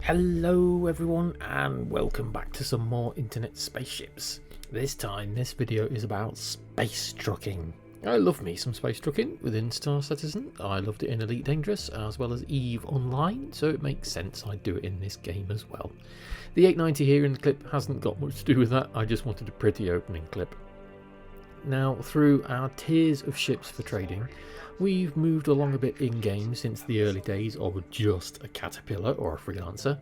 Hello everyone and welcome back to some more internet spaceships. This time this video is about space trucking. I love me some space trucking within Star Citizen. I loved it in Elite Dangerous as well as EVE Online, so it makes sense I do it in this game as well. The 890 here in the clip hasn't got much to do with that, I just wanted a pretty opening clip. Now, through our tiers of ships for trading, we've moved along a bit in-game since the early days of just a Caterpillar or a Freelancer.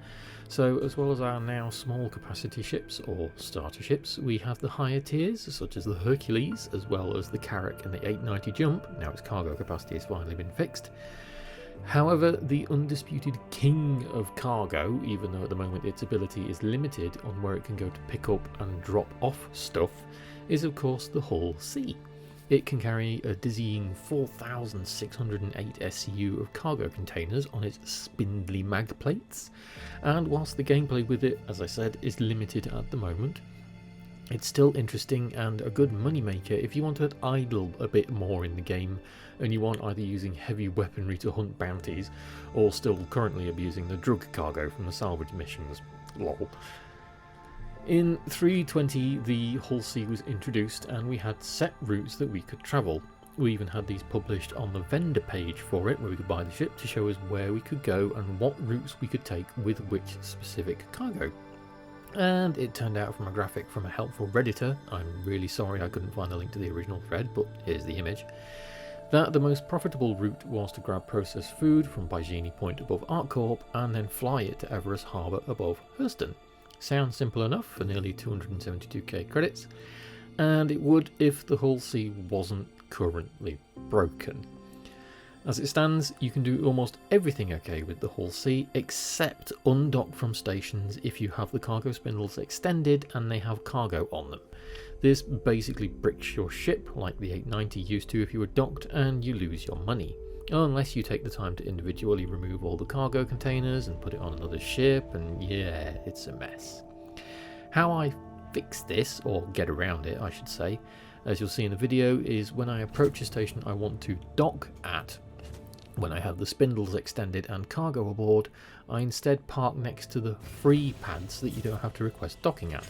So as well as our now small capacity ships or starter ships, we have the higher tiers such as the Hercules, as well as the Carrack and the 890 Jump. Now its cargo capacity has finally been fixed. However, the undisputed king of cargo, even though at the moment its ability is limited on where it can go to pick up and drop off stuff, is of course the Hull C. It can carry a dizzying 4,608 SCU of cargo containers on its spindly mag plates, and whilst the gameplay with it, as I said, is limited at the moment, it's still interesting and a good moneymaker if you want to idle a bit more in the game and you want either using heavy weaponry to hunt bounties or still currently abusing the drug cargo from the salvage missions. Lol. In 3.20 the Hull C was introduced and we had set routes that we could travel. We even had these published on the vendor page for it where we could buy the ship to show us where we could go and what routes we could take with which specific cargo. And it turned out from a graphic from a helpful Redditor, I'm really sorry I couldn't find a link to the original thread, but here's the image, that the most profitable route was to grab processed food from Bajini Point above ArcCorp and then fly it to Everest Harbour above Hurston. Sounds simple enough for nearly 272k credits, and it would if the Hull C wasn't currently broken. As it stands, you can do almost everything okay with the Hull C except undock from stations if you have the cargo spindles extended and they have cargo on them. This basically bricks your ship like the 890 used to if you were docked, and you lose your money. Unless you take the time to individually remove all the cargo containers and put it on another ship, and yeah, it's a mess. How I fix this, or get around it I should say, as you'll see in the video, is when I approach a station I want to dock at, when I have the spindles extended and cargo aboard, I instead park next to the free pads that you don't have to request docking at.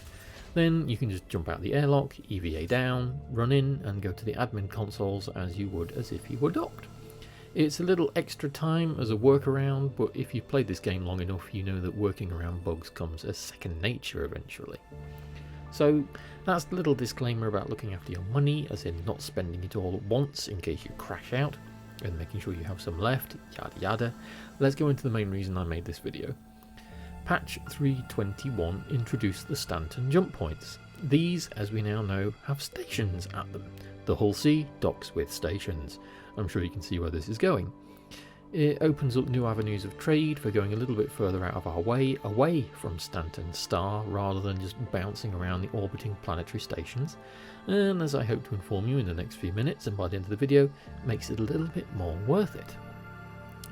Then you can just jump out the airlock, EVA down, run in and go to the admin consoles as you would as if you were docked. It's a little extra time as a workaround, but if you've played this game long enough you know that working around bugs comes as second nature eventually. So that's the little disclaimer about looking after your money, as in not spending it all at once in case you crash out, and making sure you have some left, yada yada. Let's go into the main reason I made this video. Patch 3.21 introduced the Stanton jump points. These, as we now know, have stations at them. The Hull C docks with stations. I'm sure you can see where this is going. It opens up new avenues of trade for going a little bit further out of our way, away from Stanton Star, rather than just bouncing around the orbiting planetary stations. And as I hope to inform you in the next few minutes and by the end of the video, makes it a little bit more worth it.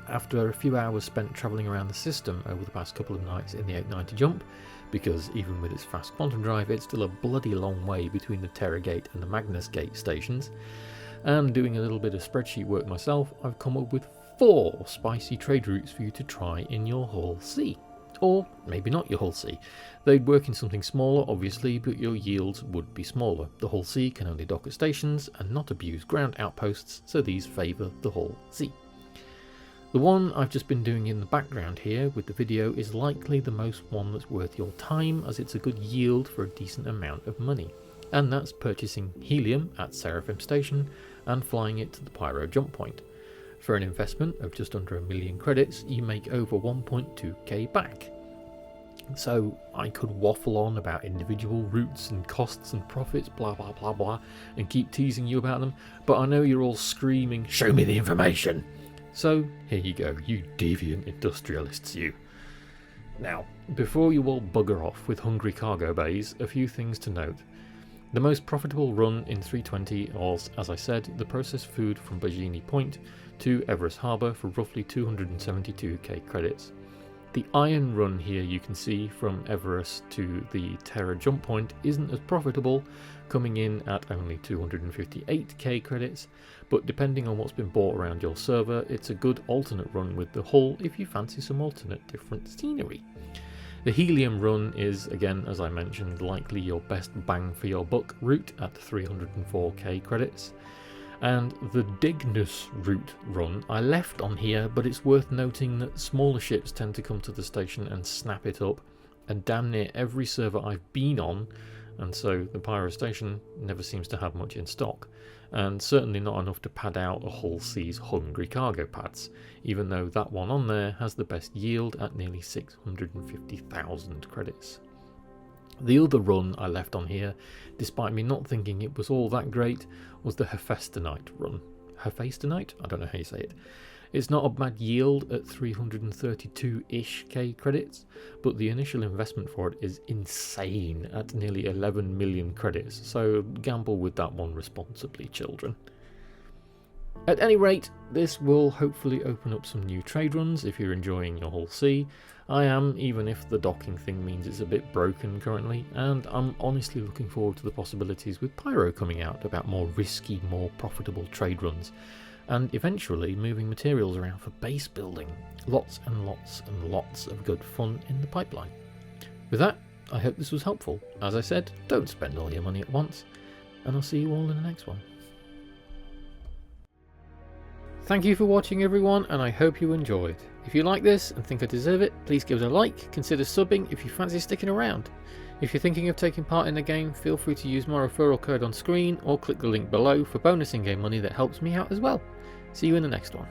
After a few hours spent travelling around the system over the past couple of nights in the 890 Jump, because even with its fast quantum drive it's still a bloody long way between the Terra Gate and the Magnus Gate stations, and doing a little bit of spreadsheet work myself, I've come up with 4 spicy trade routes for you to try in your Hull C. Or maybe not your Hull C. They'd work in something smaller obviously, but your yields would be smaller. The Hull C can only dock at stations and not abuse ground outposts, so these favour the Hull C. The one I've just been doing in the background here with the video is likely the most one that's worth your time, as it's a good yield for a decent amount of money. And that's purchasing helium at Seraphim Station and flying it to the Pyro jump point. For an investment of just under 1 million credits, you make over 1.2k back. So I could waffle on about individual routes and costs and profits, blah blah blah blah, and keep teasing you about them, but I know you're all screaming, "Show me the information!" So here you go, you deviant industrialists you. Now, before you all bugger off with hungry cargo bays, a few things to note. The most profitable run in 3.20 was, as I said, the processed food from Bajini Point to Everest Harbour for roughly 272k credits. The iron run here you can see from Everest to the Terra jump point isn't as profitable, coming in at only 258k credits, but depending on what's been bought around your server, it's a good alternate run with the hull if you fancy some alternate different scenery. The helium run is, again as I mentioned, likely your best bang for your buck route at 304k credits. And the Dignus route run I left on here, but it's worth noting that smaller ships tend to come to the station and snap it up, and damn near every server I've been on, and so the Pyro station never seems to have much in stock, and certainly not enough to pad out a Hull C's hungry cargo pads, even though that one on there has the best yield at nearly 650,000 credits. The other run I left on here, despite me not thinking it was all that great, was the Hephaestonite run. Hephaestonite? I don't know how you say it. It's not a bad yield at 332-ish k credits, but the initial investment for it is insane at nearly 11 million credits, so gamble with that one responsibly, children. At any rate, this will hopefully open up some new trade runs if you're enjoying your Hull C. I am, even if the docking thing means it's a bit broken currently, and I'm honestly looking forward to the possibilities with Pyro coming out about more risky, more profitable trade runs, and eventually moving materials around for base building. Lots and lots and lots of good fun in the pipeline. With that, I hope this was helpful. As I said, don't spend all your money at once, and I'll see you all in the next one. Thank you for watching everyone, and I hope you enjoyed. If you like this and think I deserve it, please give it a like, consider subbing if you fancy sticking around. If you're thinking of taking part in the game, feel free to use my referral code on screen or click the link below for bonus in-game money that helps me out as well. See you in the next one.